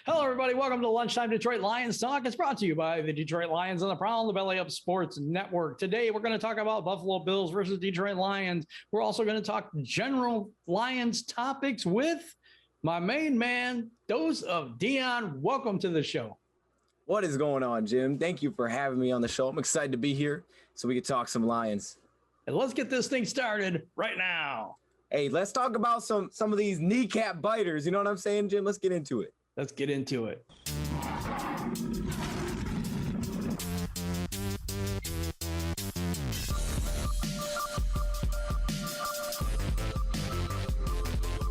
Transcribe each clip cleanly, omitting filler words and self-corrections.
Hello, everybody. Welcome to Lunchtime Detroit Lions Talk. It's brought to you by the Detroit Lions on the Prowl, the Belly Up Sports Network. Today, we're going to talk about Buffalo Bills versus Detroit Lions. We're also going to talk general Lions topics with my main man, Dose of Dion. Welcome to the show. What is going on, Jim? Thank you for having me on the show. I'm excited to be here so we can talk some Lions. And let's get this thing started right now. Hey, let's talk about some of these kneecap biters. You know what I'm saying, Jim? Let's get into it. Let's get into it.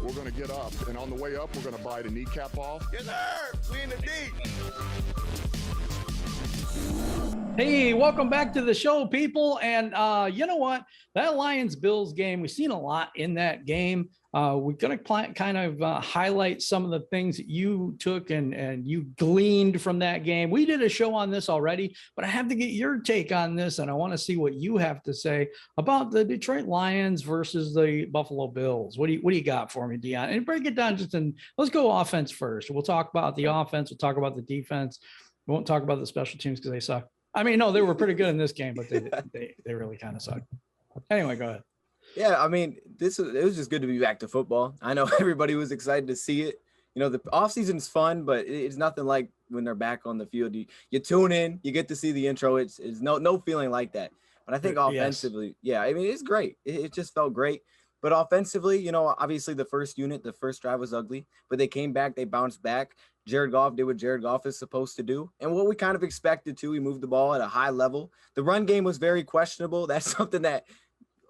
We're going to get up, and on the way up, we're going to bite a kneecap off. Yes, sir. We in the deep. Hey, welcome back to the show, people. And you know what? That Lions-Bills game, we've seen a lot in that game. We're going to kind of highlight some of the things that you took and you gleaned from that game. We did a show on this already, but I have to get your take on this, and I want to see what you have to say about the Detroit Lions versus the Buffalo Bills. What do you got for me, Dion? And break it down let's go offense first. We'll talk about the offense. We'll talk about the defense. We won't talk about the special teams because they suck. I mean, no, they were pretty good in this game, but they really kind of suck. Anyway, go ahead. Yeah, I mean, it was just good to be back to football. I know everybody was excited to see it. You know, the offseason's fun, but it's nothing like when they're back on the field. You tune in, you get to see the intro. It's no feeling like that. But I think offensively, yeah, I mean, it's great. It just felt great. But offensively, you know, obviously the first drive was ugly, but they came back, they bounced back. Jared Goff did what Jared Goff is supposed to do. And what we kind of expected to, he moved the ball at a high level. The run game was very questionable. That's something that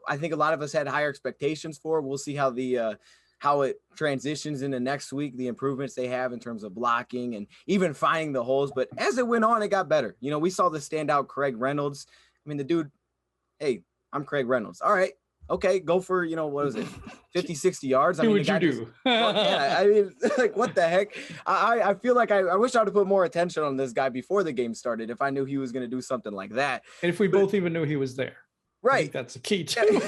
I think a lot of us had higher expectations for. We'll see how how it transitions into next week, the improvements they have in terms of blocking and even finding the holes. But as it went on, it got better. You know, we saw the standout Craig Reynolds. I mean, the dude, hey, I'm Craig Reynolds. All right. Okay, go for, you know, what is it, 50, 60 yards? I do mean, what you do. Yeah, I mean, like, what the heck? I feel like I wish I would have put more attention on this guy before the game started if I knew he was going to do something like that. And if we both even knew he was there. Right. I think that's the key too.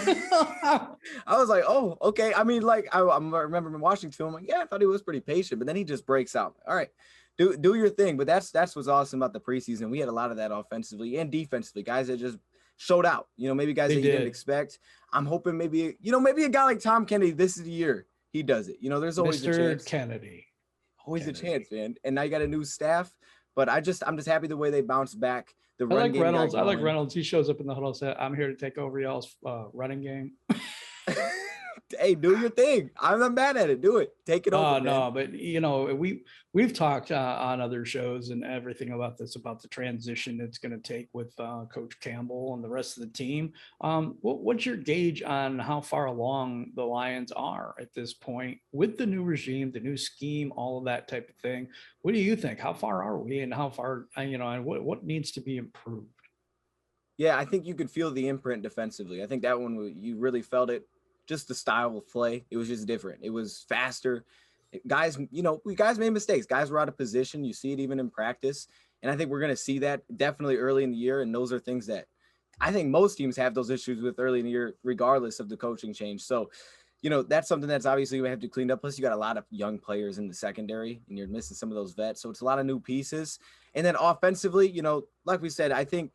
I was like, oh, okay. I mean, like, I remember watching to him, like, yeah, I thought he was pretty patient, but then he just breaks out. All right, do your thing. But that's what's awesome about the preseason. We had a lot of that offensively and defensively, guys that just showed out, you know, maybe guys that you didn't expect. I'm hoping maybe a guy like Tom Kennedy, this is the year he does it. You know, there's always a chance. Kennedy. Always a chance, man. And now you got a new staff, but I'm just happy the way they bounced back. I like Reynolds. I like Reynolds. He shows up in the huddle and said, I'm here to take over y'all's running game. Hey, do your thing. I'm not mad at it. Do it. Take it over. No, but you know, we've talked on other shows and everything about the transition it's going to take with Coach Campbell and the rest of the team. What's your gauge on how far along the Lions are at this point with the new regime, the new scheme, all of that type of thing? What do you think? How far are we, and how far, you know, and what needs to be improved? Yeah, I think you could feel the imprint defensively. I think that one, you really felt it. Just the style of play. It was just different. It was faster. Guys, you know, guys made mistakes. Guys were out of position. You see it even in practice. And I think we're going to see that definitely early in the year. And those are things that I think most teams have those issues with early in the year, regardless of the coaching change. So, you know, that's something that's obviously we have to clean up. Plus, you got a lot of young players in the secondary, and you're missing some of those vets. So it's a lot of new pieces. And then offensively, you know, like we said, I think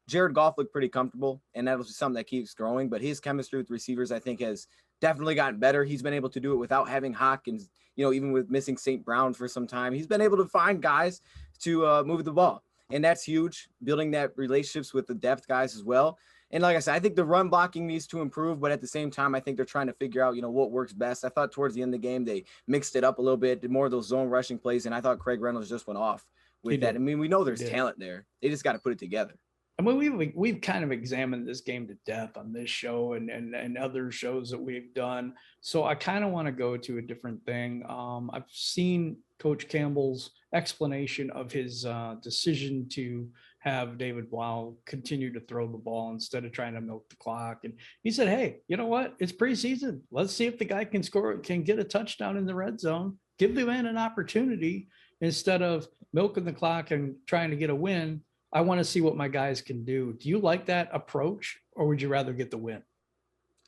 Jared Goff looked pretty comfortable, and that'll be something that keeps growing. But his chemistry with receivers, I think, has definitely gotten better. He's been able to do it without having Hopkins, you know, even with missing St. Brown for some time. He's been able to find guys to move the ball, and that's huge, building that relationships with the depth guys as well. And like I said, I think the run blocking needs to improve, but at the same time, I think they're trying to figure out, you know, what works best. I thought towards the end of the game, they mixed it up a little bit, did more of those zone rushing plays, and I thought Craig Reynolds just went off with that. I mean, we know there's talent there. They just got to put it together. I mean, we've kind of examined this game to death on this show and other shows that we've done. So I kind of want to go to a different thing. I've seen Coach Campbell's explanation of his decision to have David Blau continue to throw the ball instead of trying to milk the clock. And he said, hey, you know what? It's preseason. Let's see if the guy can get a touchdown in the red zone. Give the man an opportunity instead of milking the clock and trying to get a win. I want to see what my guys can do. Do you like that approach, or would you rather get the win?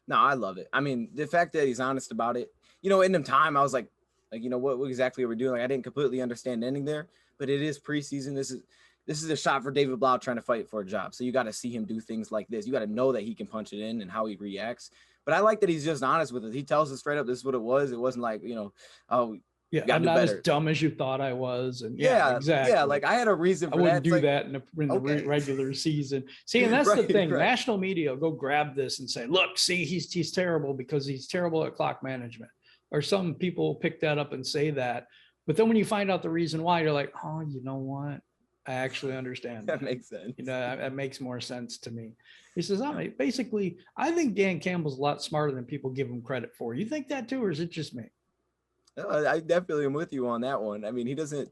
No, I love it. I mean, the fact that he's honest about it, you know, in the time I was like, Like, what exactly are we doing? Like, I didn't completely understand the ending there, but it is preseason. This is a shot for David Blau trying to fight for a job. So you got to see him do things like this. You got to know that he can punch it in and how he reacts. But I like that he's just honest with it. He tells us straight up, this is what it was. It wasn't like, oh, yeah, I'm not as dumb as you thought I was. And yeah, exactly. Yeah, like I had a reason for that. I wouldn't do like, that in the regular season. See, and that's the thing. Right. National media will go grab this and say, look, see, he's terrible because he's terrible at clock management. Or some people pick that up and say that. But then when you find out the reason why, you're like, oh, you know what? I actually understand. That makes sense. That makes more sense to me. He says, basically, I think Dan Campbell's a lot smarter than people give him credit for. You think that too, or is it just me? No, I definitely am with you on that one. I mean, he doesn't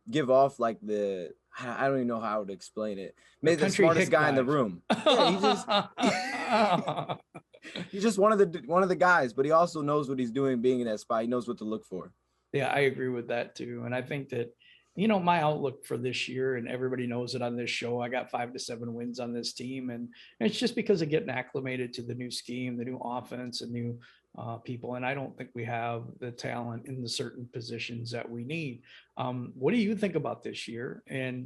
give off like I don't even know how to explain it. Maybe the smartest guy in the room. Yeah, he's just one of the guys, but he also knows what he's doing being in that spot. He knows what to look for. Yeah, I agree with that too. And I think that, my outlook for this year, and everybody knows it on this show, I got 5 to 7 wins on this team. And it's just because of getting acclimated to the new scheme, the new offense, and new people. And I don't think we have the talent in the certain positions that we need. What do you think about this year? And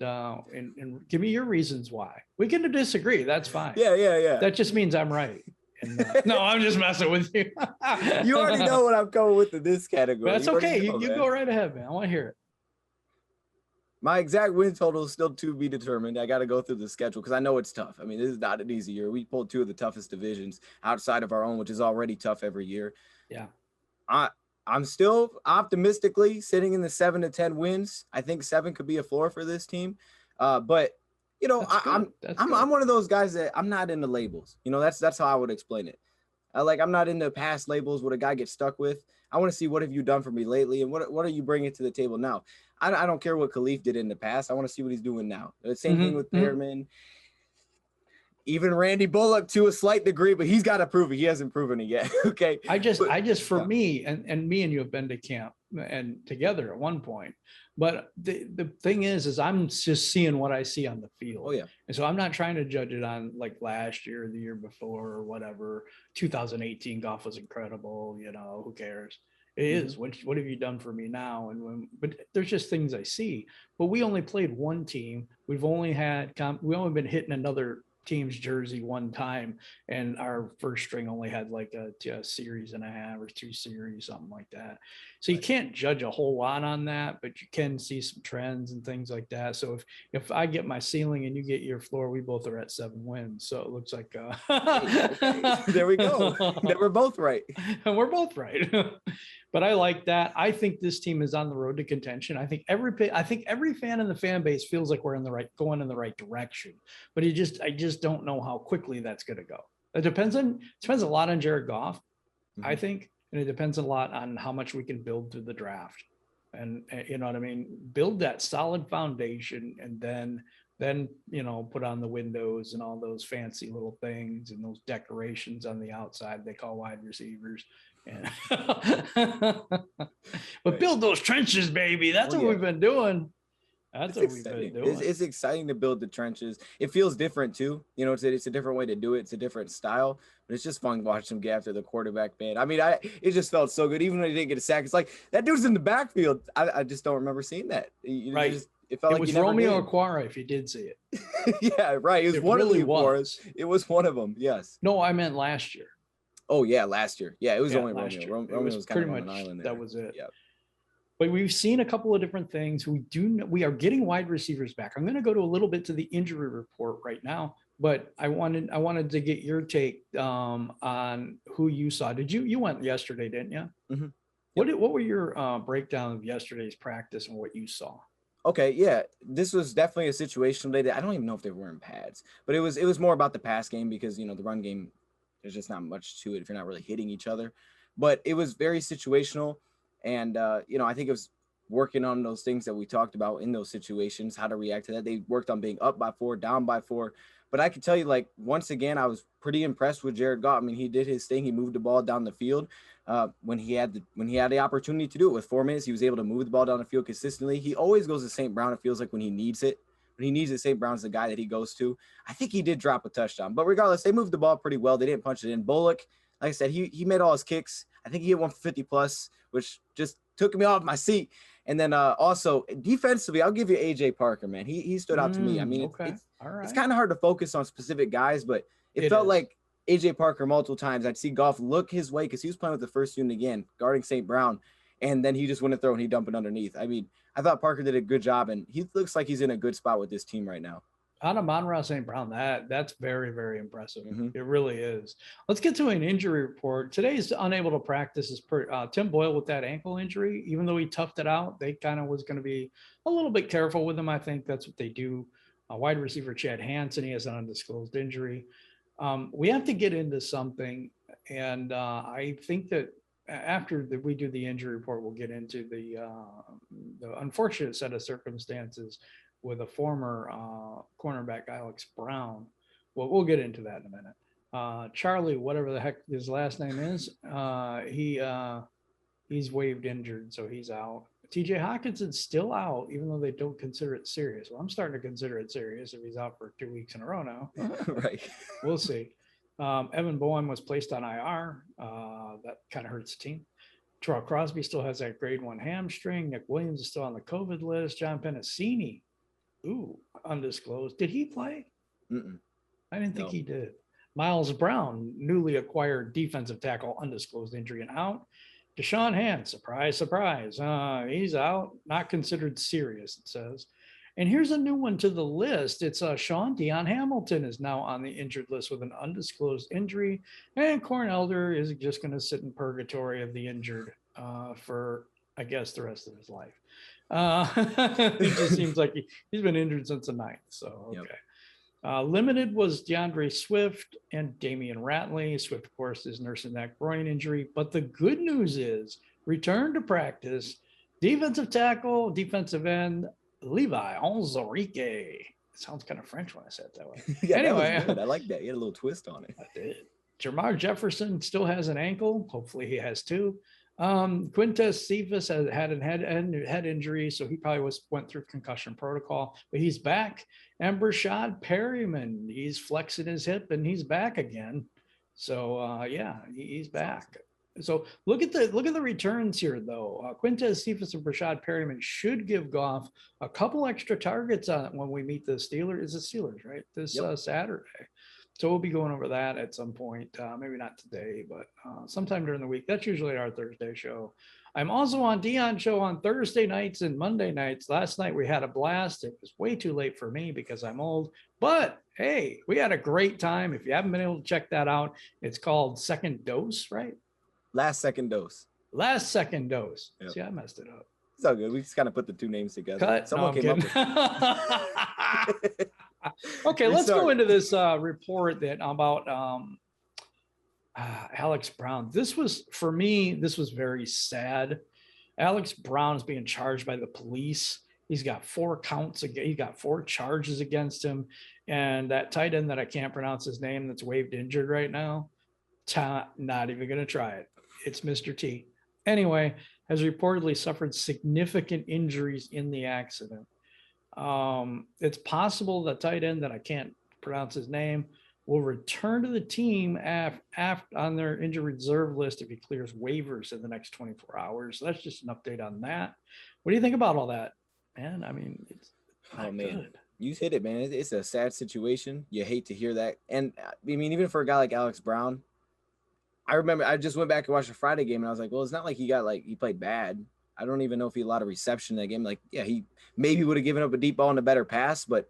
give me your reasons why. We can disagree. That's fine. Yeah. That just means I'm right. And, no, I'm just messing with you. You already know what I'm going with in this category. That's okay. You go right ahead, man. I want to hear it. My exact win total is still to be determined. I got to go through the schedule because I know it's tough. I mean, this is not an easy year. We pulled 2 of the toughest divisions outside of our own, which is already tough every year. Yeah. I'm still optimistically sitting in the 7 to 10 wins. I think 7 could be a floor for this team. But I'm one of those guys that I'm not into labels. That's how I would explain it. I'm not into past labels, what a guy gets stuck with. I want to see what have you done for me lately, and what are you bringing to the table now? I don't care what Khalif did in the past. I want to see what he's doing now. The same thing with Pearman. Even Randy Bullock to a slight degree, but he's got to prove it. He hasn't proven it yet. Okay. Me and you have been to camp and together at one point. But the thing is I'm just seeing what I see on the field. Oh, yeah. And so I'm not trying to judge it on like last year or the year before or whatever. 2018 golf was incredible. Who cares? It is. What have you done for me now? But there's just things I see. But we only played one team. We've only been hitting another team's jersey one time, and our first string only had like a series and a half or 2 series, something like that. So you can't judge a whole lot on that, but you can see some trends and things like that. So if I get my ceiling and you get your floor, we both are at 7 wins. So it looks like okay. There we go. We're both right. And we're both right. But I like that. I think this team is on the road to contention. I think every fan in the fan base feels like we're going in the right direction. But I just don't know how quickly that's going to go. It depends a lot on Jared Goff, I think, and it depends a lot on how much we can build through the draft. And you know what I mean? Build that solid foundation, and then put on the windows and all those fancy little things and those decorations on the outside they call wide receivers. But build those trenches, baby. That's what we've been doing. It's exciting to build the trenches. It feels different too. It's a different way to do it. It's a different style, but it's just fun watching them get after the quarterback, man. I mean, it just felt so good. Even when he didn't get a sack, it's like that dude's in the backfield. I just don't remember seeing that. Right. It felt like was Romeo Aquara, if you did see it. Yeah, right. It was one really of the Aquaras. It was one of them. Yes. No, I meant last year. Oh yeah, last year. Yeah, it was only Romeo. Romeo was kind of on an island there. That was it. Yeah. But we've seen a couple of different things. We are getting wide receivers back. I'm going to go to a little bit to the injury report right now, but I wanted to get your take on who you saw. You went yesterday, didn't you? Mm-hmm. What were your breakdown of yesterday's practice and what you saw? Okay, yeah, this was definitely a situation today that I don't even know if they were wearing pads, but it was more about the pass game because the run game, there's just not much to it if you're not really hitting each other. But it was very situational. And, I think it was working on those things that we talked about in those situations, how to react to that. They worked on being up by 4, down by 4. But I could tell you, once again, I was pretty impressed with Jared Goff. I mean, he did his thing. He moved the ball down the field when he had the opportunity to do it. With 4 minutes, he was able to move the ball down the field consistently. He always goes to St. Brown, it feels like, when he needs it. When he needs it, St. Brown's the guy that he goes to. I think he did drop a touchdown. But regardless, they moved the ball pretty well. They didn't punch it in. Bullock, like I said, he made all his kicks. I think he hit 150 plus, which just took me off my seat. And then also defensively, I'll give you AJ Parker, man. He stood out to me. I mean, okay. It's kind of hard to focus on specific guys, but it felt like AJ Parker multiple times. I'd see Goff look his way because he was playing with the first unit again, guarding St. Brown. And then he just wouldn't throw and he dumped it underneath. I mean, I thought Parker did a good job, and he looks like he's in a good spot with this team right now. Out of Monroe St. Brown, that's very, very impressive. Mm-hmm. It really is. Let's get to an injury report. Today's unable to practice is Tim Boyle with that ankle injury. Even though he toughed it out, they kind of was going to be a little bit careful with him. I think that's what they do. Wide receiver Chad Hansen, he has an undisclosed injury. We have to get into something, and I think that after we do the injury report, we'll get into the unfortunate set of circumstances with a former cornerback, Alex Brown. Well, we'll get into that in a minute. Charlie, whatever the heck his last name is, he's waived injured, so he's out. TJ Hawkinson's still out, even though they don't consider it serious. Well, I'm starting to consider it serious if he's out for 2 weeks in a row now. Right. We'll see. Evan Bowen was placed on IR. That kind of hurts the team. Terrell Crosby still has that grade 1 hamstring. Nick Williams is still on the COVID list. John Penasini, undisclosed. Did he play? Mm-mm. I didn't think he did. Miles Brown, newly acquired defensive tackle, undisclosed injury and out. Deshaun Hand, surprise, surprise. He's out, not considered serious, it says. And here's a new one to the list. It's Sean Dion Hamilton is now on the injured list with an undisclosed injury. And Corn Elder is just going to sit in purgatory of the injured for, I guess, the rest of his life. It just seems like he's been injured since the 9th. So, okay. Yep. Limited was DeAndre Swift and Damian Ratley. Swift, of course, is nursing that groin injury. But the good news is return to practice, defensive tackle, defensive end, Levi Onzarike. It sounds kind of French when I said it that way. Yeah, anyway, that was good. I like that. You had a little twist on it. I did. Jamar Jefferson still has an ankle. Hopefully he has 2. Quintez Cephas had a head injury, so he probably went through concussion protocol, but he's back. And Brashad Perryman, he's flexing his hip and he's back again. So he's back. So look at the returns here, though. Quintez Cephas and Brashad Perryman should give Goff a couple extra targets on it when we meet the Steelers. It's the Steelers, right? This Saturday. So we'll be going over that at some point. Maybe not today, but sometime during the week. That's usually our Thursday show. I'm also on Dion's show on Thursday nights and Monday nights. Last night we had a blast. It was way too late for me because I'm old. But hey, we had a great time. If you haven't been able to check that out, it's called Second Dose, right? Last Second Dose. Last Second Dose. Yep. See, I messed it up. It's all good. We just kind of put the 2 names together. Cut. Someone came up with it. Okay, let's go into this report that about Alex Brown. This was, for me, this was very sad. Alex Brown is being charged by the police. He's got 4 counts. He got 4 charges against him. And that tight end that I can't pronounce his name that's waived injured right now, not even going to try it. It's Mr. T. Anyway, has reportedly suffered significant injuries in the accident. It's possible the tight end that I can't pronounce his name will return to the team on their injured reserve list if he clears waivers in the next 24 hours. So that's just an update on that. What do you think about all that, man? I mean, it's not good. You hit it, man. It's a sad situation. You hate to hear that. And I mean, even for a guy like Alex Brown, I remember I just went back and watched the Friday game and I was like, well, it's not like he played bad. I don't even know if he had a lot of reception in that game. Like, yeah, he maybe would have given up a deep ball and a better pass, but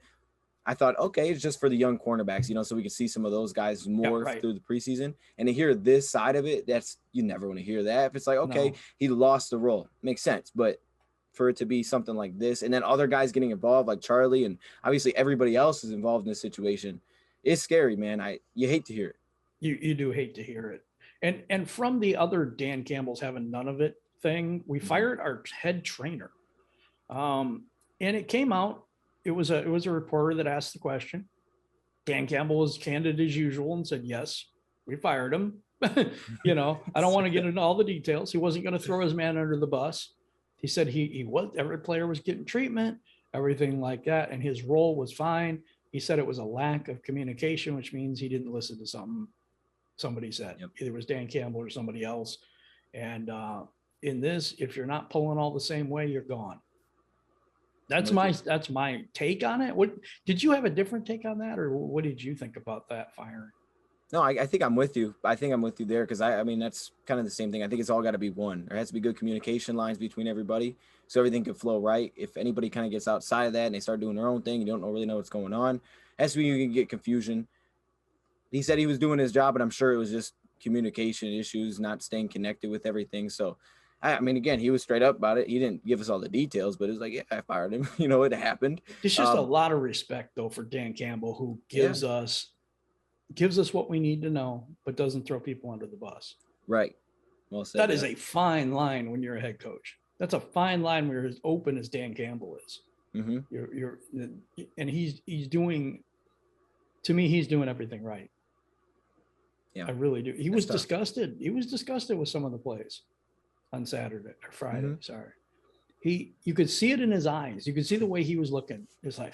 I thought, okay, it's just for the young cornerbacks, so we can see some of those guys more through the preseason. And to hear this side of it, you never want to hear that. If it's like, okay, he lost the role, makes sense. But for it to be something like this, and then other guys getting involved, like Charlie, and obviously everybody else is involved in this situation, it's scary, man. You hate to hear it. You do hate to hear it. And from the other Dan Campbell's having none of it thing, we fired our head trainer. And it came out, it was a reporter that asked the question. Dan Campbell was candid as usual and said, yes, we fired him. I don't want to get into all the details. He wasn't going to throw his man under the bus. He said every player was getting treatment, everything like that. And his role was fine. He said it was a lack of communication, which means he didn't listen to something somebody said. Either it was Dan Campbell or somebody else. And in this, if you're not pulling all the same way, you're gone. That's my take on it. What did you have a different take on that, or what did you think about that firing? No, I think I'm with you. I think I'm with you there because I mean, that's kind of the same thing. I think it's all got to be one. There has to be good communication lines between everybody so everything can flow right. If anybody kind of gets outside of that and they start doing their own thing, you don't really know what's going on. That's when you can get confusion. He said he was doing his job, but I'm sure it was just communication issues, not staying connected with everything. So, I mean, again, he was straight up about it. He didn't give us all the details, but it was like, yeah, I fired him. You know, it happened. It's just a lot of respect, though, for Dan Campbell, who gives us what we need to know, but doesn't throw people under the bus. Right. Well said. That is a fine line when you're a head coach. That's a fine line when you're as open as Dan Campbell is. Mm-hmm. And he's doing, to me, he's doing everything right. Yeah, I really do. He was disgusted. He was disgusted with some of the plays on Saturday or Friday. Mm-hmm. Sorry. You could see it in his eyes. You could see the way he was looking. It's like,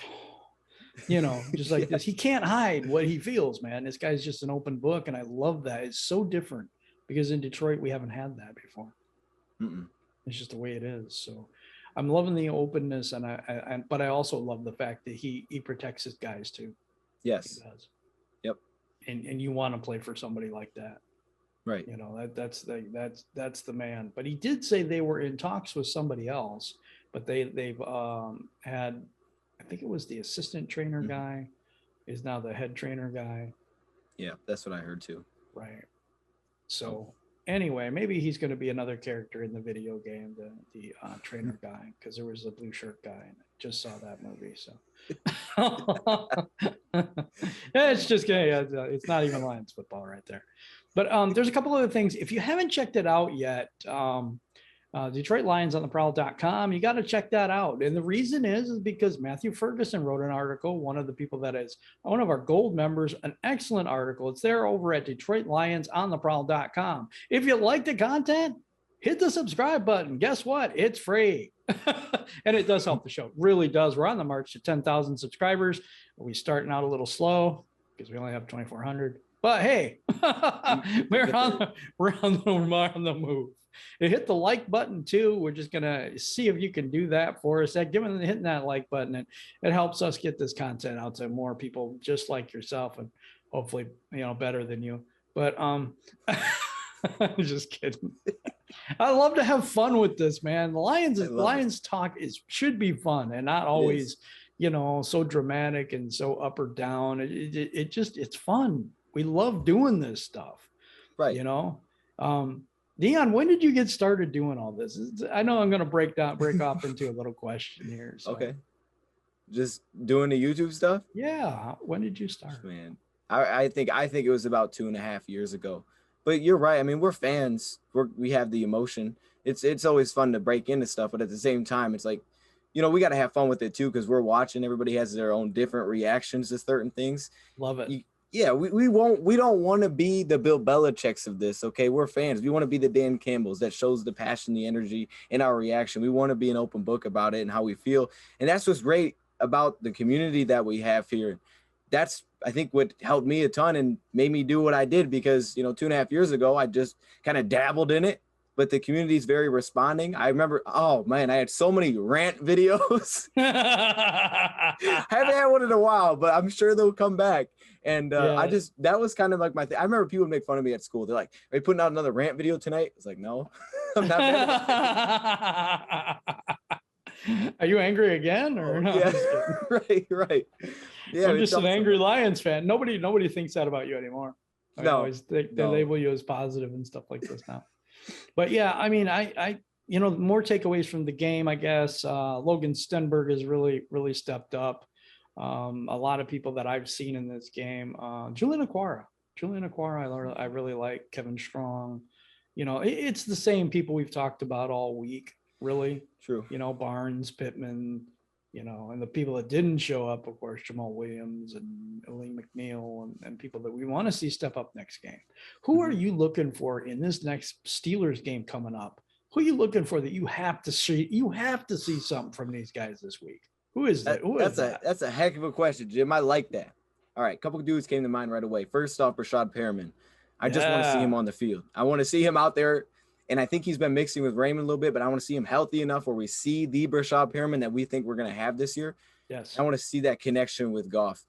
you know, just like this. He can't hide what he feels, man. This guy's just an open book. And I love that. It's so different because in Detroit, we haven't had that before. Mm-mm. It's just the way it is. So I'm loving the openness. But I also love the fact that he protects his guys too. Yes. He does. Yep. And you want to play for somebody like that. Right. You know, that's the man. But he did say they were in talks with somebody else, but they've had, I think it was the assistant trainer guy is now the head trainer guy. Yeah, that's what I heard too. Right. So anyway, maybe he's going to be another character in the video game, the trainer guy, because there was a blue shirt guy, and I just saw that movie. So it's just it's not even Lions football right there. But there's a couple other things. If you haven't checked it out yet, Detroit Lions on the Prowl.com, you got to check that out. And the reason is because Matthew Ferguson wrote an article, one of the people that is one of our gold members, an excellent article. It's there over at Detroit Lions on the Prowl.com. If you like the content, hit the subscribe button. Guess what? It's free. And it does help the show. It really does. We're on the march to 10,000 subscribers. We're starting out a little slow because we only have 2,400. But hey, we're on the move. Hit the like button too. We're just gonna see if you can do that for us. Hitting that like button, it helps us get this content out to more people just like yourself, and hopefully, better than you. But I'm just kidding. I love to have fun with this, man. The Lions talk should be fun and not always, so dramatic and so up or down. It's fun. We love doing this stuff, right? Dion, when did you get started doing all this? I know I'm going to break off into a little question here. So. Okay. Just doing the YouTube stuff? Yeah. When did you start? Man, I think it was about 2.5 years ago. But you're right. I mean, we're fans. We have the emotion. It's always fun to break into stuff, but at the same time, it's like, we got to have fun with it too because we're watching. Everybody has their own different reactions to certain things. Love it. We don't want to be the Bill Belichick's of this. Okay, we're fans. We want to be the Dan Campbells that shows the passion, the energy in our reaction. We want to be an open book about it and how we feel. And that's what's great about the community that we have here. That's, I think, what helped me a ton and made me do what I did because, 2.5 years ago, I just kind of dabbled in it. But the community is very responding. I remember, oh man, I had so many rant videos. I haven't had one in a while, but I'm sure they'll come back. And that was kind of like my thing. I remember people would make fun of me at school. They're like, "Are you putting out another rant video tonight?" It's like, no, I'm not. Are you angry again or no? Yeah, right. Yeah, I'm just an angry Lions fan. Nobody thinks that about you anymore. I always they label you as positive and stuff like this now. But yeah, I mean, I more takeaways from the game, I guess. Logan Stenberg has really stepped up. A lot of people that I've seen in this game. Julian Okwara, I really like. Kevin Strong. It's the same people we've talked about all week, really. True. Barnes, Pittman, and the people that didn't show up, of course, Jamal Williams and Lee McNeil and people that we want to see step up next game. Who are you looking for in this next Steelers game coming up? Who are you looking for that you have to see? You have to see something from these guys this week. Who is that? That's a heck of a question, Jim. I like that. All right, a couple of dudes came to mind right away. First off, Rashad Perriman. I just want to see him on the field. I want to see him out there. And I think he's been mixing with Raymond a little bit, but I want to see him healthy enough where we see the Brashad Perriman that we think we're going to have this year. Yes. I want to see that connection with Goff.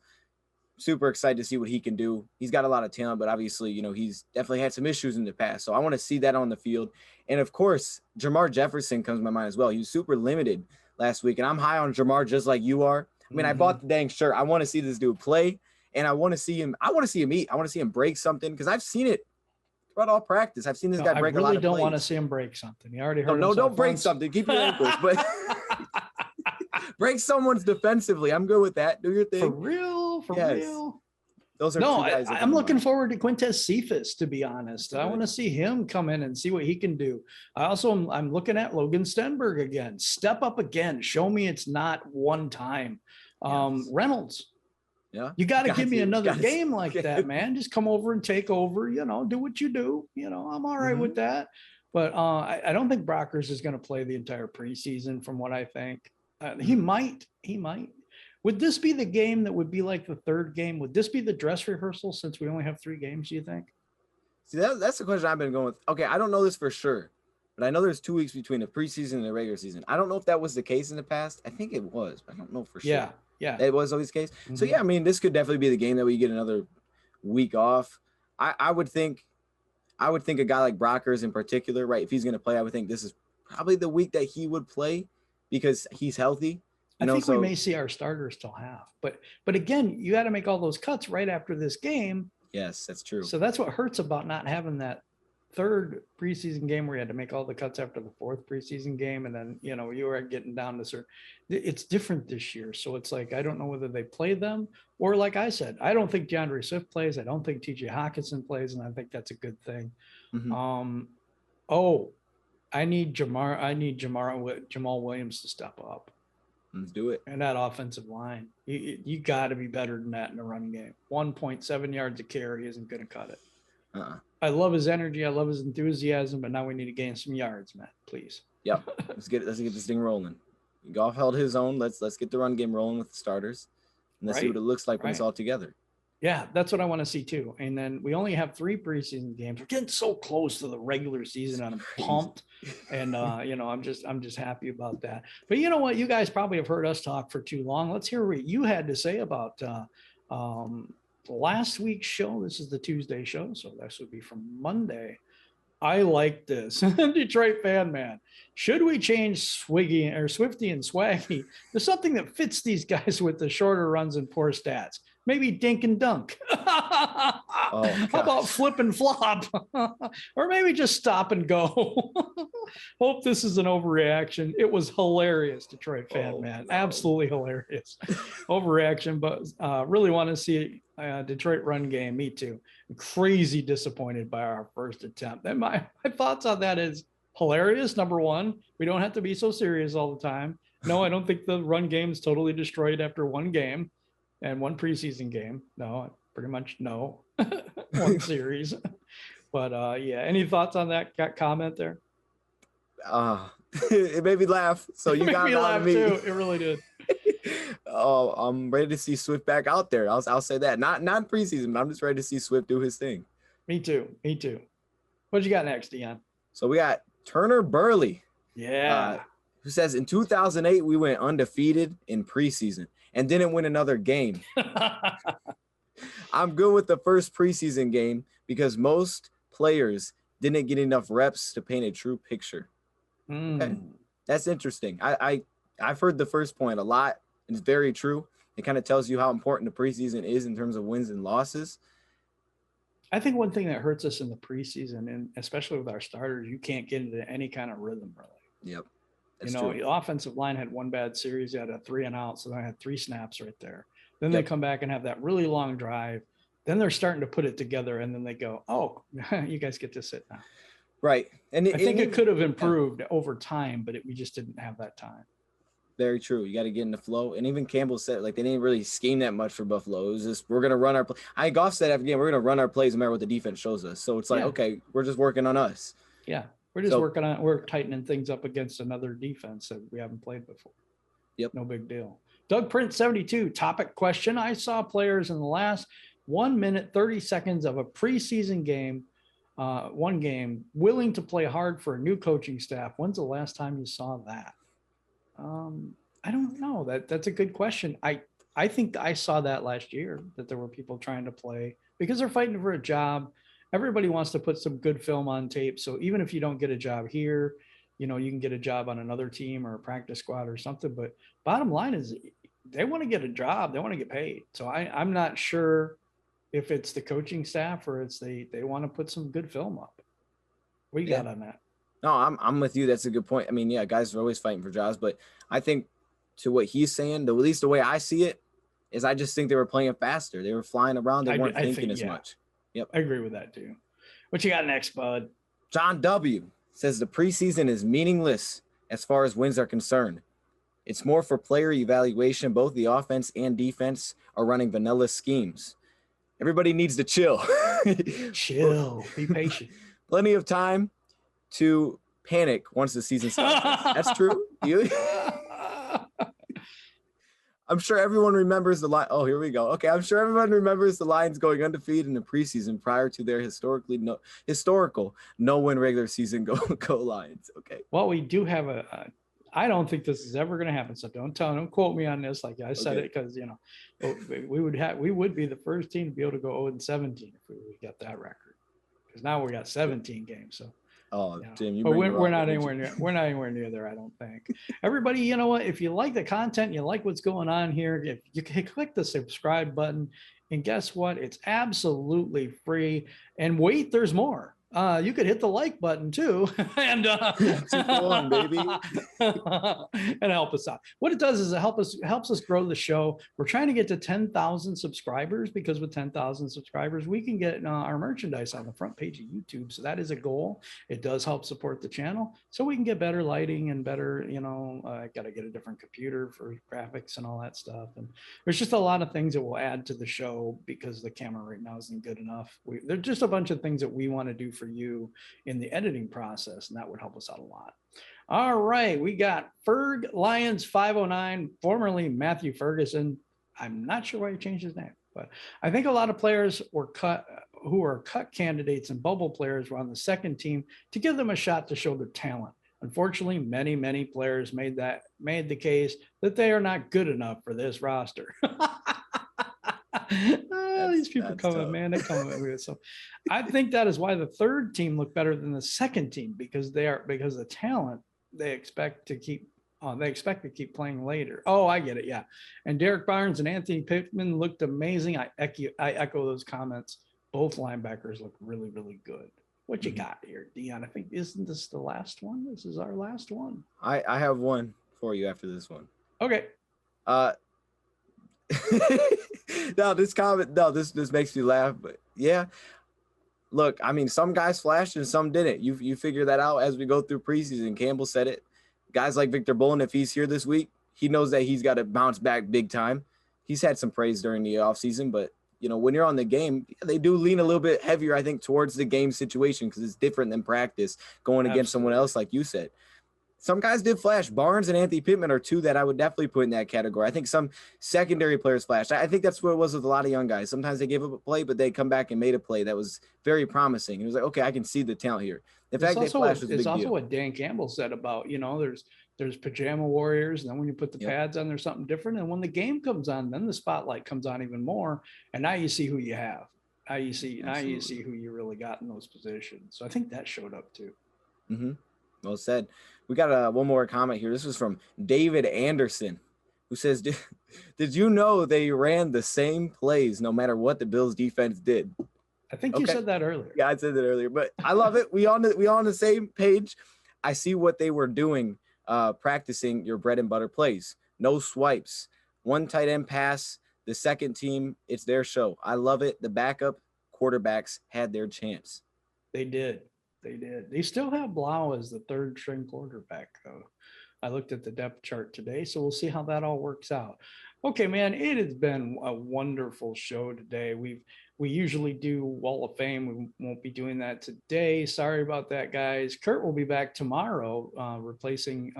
Super excited to see what he can do. He's got a lot of talent, but obviously, you know, he's definitely had some issues in the past. So I want to see that on the field. And of course, Jamar Jefferson comes to my mind as well. He was super limited last week, and I'm high on Jamar just like you are. I mean, I bought the dang shirt. I want to see this dude play, and I want to see him. I want to see him eat. I want to see him break something because I've seen it throughout all practice. I've seen this guy break a lot of plays. I really don't want to see him break something. He already hurt himself. No, don't break once. something. Keep your ankles, but break someone's defensively. I'm good with that. Do your thing. For real? For real? Those are no, two guys I'm looking forward to Quintez Cephas, to be honest. I want to see him come in and see what he can do. I'm looking at Logan Stenberg again. Step up again. Show me it's not one time. Yes. Reynolds. Yeah. You got to give me another game like that, man. Just come over and take over, you know, do what you do. You know, I'm all right with that. But I don't think Brockers is going to play the entire preseason from what I think. He might. Would this be the game that would be like the third game? Would this be the dress rehearsal since we only have 3 games, do you think? See, that's the question I've been going with. Okay, I don't know this for sure, but I know there's 2 weeks between the preseason and the regular season. I don't know if that was the case in the past. I think it was, but I don't know for sure. Yeah. It was always the case. So, yeah, I mean, this could definitely be the game that we get another week off. I would think a guy like Brockers in particular, right, if he's going to play, I would think this is probably the week that he would play because he's healthy. I think we may see our starters still have, but again, you got to make all those cuts right after this game. Yes, that's true. So that's what hurts about not having that third preseason game where you had to make all the cuts after the 4th preseason game. And then, you know, you were getting down to certain, it's different this year. So it's like, I don't know whether they play them or like I said, I don't think DeAndre Swift plays. I don't think TJ Hawkinson plays. And I think that's a good thing. I need Jamal Williams to step up. Let's do it. And that offensive line, you got to be better than that in the run game. 1.7 yards a carry isn't going to cut it. I love his energy. I love his enthusiasm, but now we need to gain some yards, man. Please. Yep. Let's get this thing rolling. Goff held his own. Let's get the run game rolling with the starters, and let's see what it looks like when it's all together. Yeah, that's what I want to see too. And then we only have 3 preseason games. We're getting so close to the regular season, and I'm pumped. And you know, I'm just happy about that. But you know what? You guys probably have heard us talk for too long. Let's hear what you had to say about last week's show. This is the Tuesday show, so this would be from Monday. I like this. Detroit fan man. Should we change Swifty and Swaggy to something that fits these guys with the shorter runs and poor stats? Maybe dink and dunk. How about flip and flop? Or maybe just stop and go. Hope this is an overreaction. It was hilarious, Detroit fan man. Absolutely hilarious. Overreaction, but really want to see Detroit run game. Me too. I'm crazy disappointed by our first attempt. And my thoughts on that is hilarious. Number one, we don't have to be so serious all the time. No, I don't think the run game is totally destroyed after one game. And 1 preseason game. No, pretty much no. 1 series. But yeah, any thoughts on that comment there? It made me laugh. So you got me laugh too. It really did. I'm ready to see Swift back out there. I'll say that. Not preseason, but I'm just ready to see Swift do his thing. Me too. What you got next, Dion? So we got Turner Burley. Yeah. Who says in 2008 we went undefeated in preseason and didn't win another game. I'm good with the first preseason game because most players didn't get enough reps to paint a true picture. Okay. That's interesting. I've heard the first point a lot, and it's very true. It kind of tells you how important the preseason is in terms of wins and losses. I think one thing that hurts us in the preseason, and especially with our starters, you can't get into any kind of rhythm, really. Yep. That's true. The offensive line had 1 bad series. They had a 3 and out, so they had 3 snaps right there. Then they come back and have that really long drive. Then they're starting to put it together, and then they go, "Oh, you guys get to sit now." Right. And I think it could have improved over time, but we just didn't have that time. Very true. You got to get in the flow. And even Campbell said, like, they didn't really scheme that much for Buffalo. It was just, we're going to run our play. Goff said after the game, we're going to run our plays no matter what the defense shows us. So it's like, okay, we're just working on us. Yeah. We're just we're tightening things up against another defense that we haven't played before. Yep. No big deal. Doug Prince 72 topic question. I saw players in the last 1 minute, 30 seconds of a preseason game one game, willing to play hard for a new coaching staff. When's the last time you saw that? I don't know. That's a good question. I think I saw that last year, that there were people trying to play because they're fighting for a job. Everybody wants to put some good film on tape. So even if you don't get a job here, you can get a job on another team or a practice squad or something. But bottom line is they want to get a job. They want to get paid. So I'm not sure if it's the coaching staff or it's they want to put some good film up. What do you got on that? No, I'm with you. That's a good point. I mean, yeah, guys are always fighting for jobs, but I think to what he's saying, at least the way I see it, is I just think they were playing faster. They were flying around. They weren't thinking as much. Yep. I agree with that too. What you got next, bud? John W. says the preseason is meaningless as far as wins are concerned. It's more for player evaluation. Both the offense and defense are running vanilla schemes. Everybody needs to chill. Chill. Be patient. Plenty of time to panic once the season starts. That's true. I'm sure everyone remembers the line. Oh, here we go. Okay, I'm sure everyone remembers the Lions going undefeated in the preseason prior to their historical no-win regular season go Lions. Okay. Well, we do have I don't think this is ever going to happen. So don't quote me on this. Like I said it because we would be the first team to be able to go 0-17 if we got that record. Because now we got 17 games. So. Jim, we're not anywhere near there. I don't think. Everybody, you know what? If you like the content, you like what's going on here, if you can click the subscribe button, and guess what? It's absolutely free. And wait, there's more. You could hit the like button too, and baby, and help us out. What it does is it helps us grow the show. We're trying to get to 10,000 subscribers because with 10,000 subscribers, we can get our merchandise on the front page of YouTube. So that is a goal. It does help support the channel, so we can get better lighting and better. I got to get a different computer for graphics and all that stuff. And there's just a lot of things that will add to the show because the camera right now isn't good enough. There's just a bunch of things that we want to do for you in the editing process, and that would help us out a lot. All right, we got Ferg Lions 509, formerly Matthew Ferguson. I'm not sure why he changed his name, but I think a lot of players were cut who are cut candidates and bubble players were on the second team to give them a shot to show their talent. Unfortunately, many players made the case that they are not good enough for this roster. These people coming, man, they come at me. So I think that is why the third team looked better than the second team because the talent they expect to keep playing later. Oh, I get it. Yeah. And Derek Barnes and Anthony Pittman looked amazing. I echo those comments. Both linebackers look really, really good. What you got here, Dion? I think, isn't this the last one? This is our last one. I have one for you after this one. Okay. This makes me laugh, but yeah. Look, I mean, some guys flashed and some didn't. You figure that out as we go through preseason. Campbell said it. Guys like Victor Bolin, if he's here this week, he knows that he's got to bounce back big time. He's had some praise during the offseason, but when you're on the game, they do lean a little bit heavier, I think, towards the game situation because it's different than practice going against someone else, like you said. Some guys did flash. Barnes and Anthony Pittman are two that I would definitely put in that category. I think some secondary players flashed. I think that's what it was with a lot of young guys. Sometimes they gave up a play, but they come back and made a play that was very promising. It was like, okay, I can see the talent here. The fact they flashed was a big deal. It's also what Dan Campbell said about, there's pajama warriors. And then when you put the pads on, there's something different. And when the game comes on, then the spotlight comes on even more. And now you see who you have. Now you see who you really got in those positions. So I think that showed up too. Mm-hmm. Well said. We got one more comment here. This was from David Anderson, who says, did you know they ran the same plays no matter what the Bills defense did? I think you said that earlier. Yeah, I said that earlier, but I love it. We on the same page. I see what they were doing, practicing your bread and butter plays. No swipes, one tight end pass. The second team, it's their show. I love it. The backup quarterbacks had their chance. They did. They still have Blau as the third string quarterback, though. I looked at the depth chart today, so we'll see how that all works out. Okay, man, it has been a wonderful show today. We usually do Wall of Fame. We won't be doing that today. Sorry about that, guys. Curt will be back tomorrow, replacing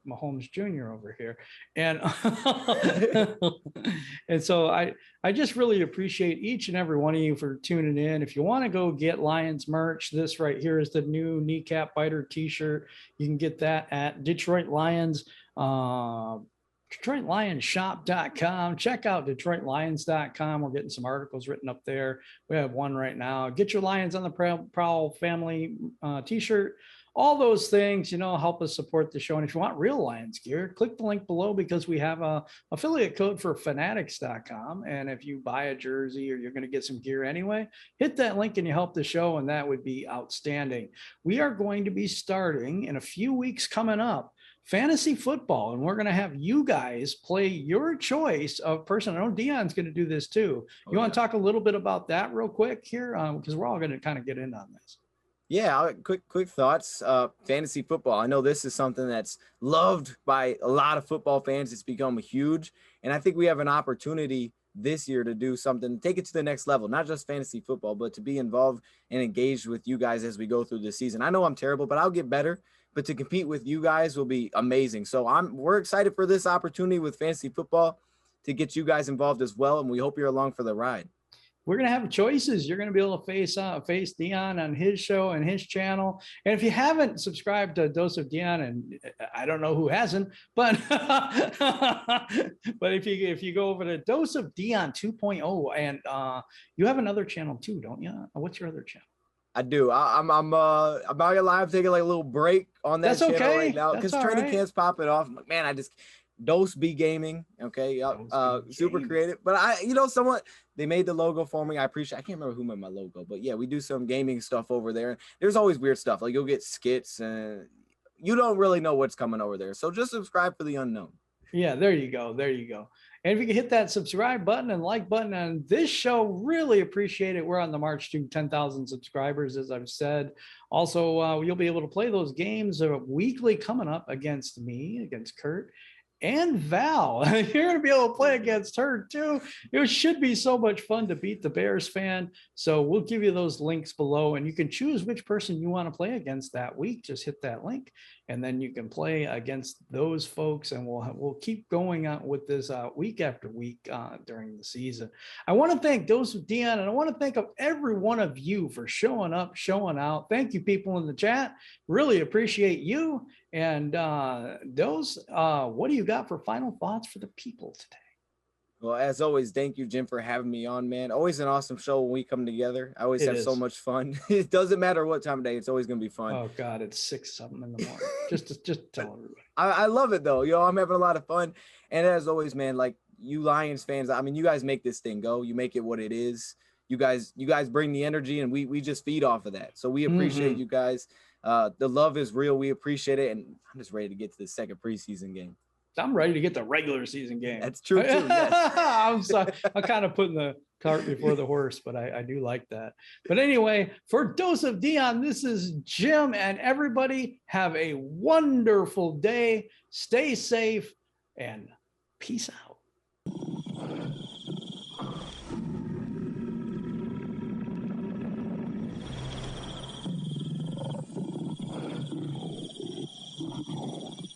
Mahomes Jr. over here. And and so I just really appreciate each and every one of you for tuning in. If you want to go get Lions merch, this right here is the new kneecap biter t-shirt. You can get that at Detroit Lions. DetroitLionsShop.com. Check out DetroitLions.com. We're getting some articles written up there. We have one right now. Get your Lions on the Prowl family t-shirt. All those things, help us support the show. And if you want real Lions gear, click the link below because we have a affiliate code for Fanatics.com. And if you buy a jersey or you're going to get some gear anyway, hit that link and you help the show, and that would be outstanding. We are going to be starting in a few weeks coming up fantasy football, and we're going to have you guys play your choice of person. I know Dion's going to do this too. You want to talk a little bit about that real quick here? Because we're all going to kind of get in on this. Yeah, quick thoughts. Fantasy football. I know this is something that's loved by a lot of football fans. It's become huge. And I think we have an opportunity this year to do something, take it to the next level, not just fantasy football, but to be involved and engaged with you guys as we go through the season. I know I'm terrible, but I'll get better. But to compete with you guys will be amazing. So we're excited for this opportunity with fantasy football to get you guys involved as well. And we hope you're along for the ride. We're going to have choices. You're going to be able to face Dion on his show and his channel. And if you haven't subscribed to Dose of Dion, and I don't know who hasn't, but but if you go over to Dose of Dion 2.0, and you have another channel too, don't you? What's your other channel? I do. I'm not gonna lie, I'm taking like a little break on that channel right now because training camp's popping off. I'm like, man, I just Dose B Gaming. Okay. Super creative. But somewhat they made the logo for me. I can't remember who made my logo, but yeah, we do some gaming stuff over there. There's always weird stuff. Like you'll get skits and you don't really know what's coming over there. So just subscribe for the unknown. Yeah, there you go. And if you can hit that subscribe button and like button on this show, really appreciate it. We're on the march to 10,000 subscribers, as I've said. Also, you'll be able to play those games weekly coming up against me, against Curt, and Val. You're going to be able to play against her too. It should be so much fun to beat the Bears fan. So we'll give you those links below, and you can choose which person you want to play against that week. Just hit that link, and then you can play against those folks, and we'll keep going on with this week after week during the season. I want to thank Dose of Dion, and I want to thank every one of you for showing up, showing out. Thank you, people in the chat. Really appreciate you. And Dose, what do you got for final thoughts for the people today? Well, as always, thank you, Jim, for having me on, man. Always an awesome show when we come together. I always have so much fun. It doesn't matter what time of day. It's always going to be fun. Oh, God, it's 6-something in the morning. just tell everybody. I love it, though. I'm having a lot of fun. And as always, man, like you Lions fans, I mean, you guys make this thing go. You make it what it is. You guys bring the energy, and we just feed off of that. So we appreciate you guys. The love is real. We appreciate it. And I'm just ready to get to the second preseason game. I'm ready to get the regular season game. That's true, too. Yes. I'm kind of putting the cart before the horse, but I do like that. But anyway, for Dose of Dion, this is Jim, and everybody have a wonderful day. Stay safe and peace out.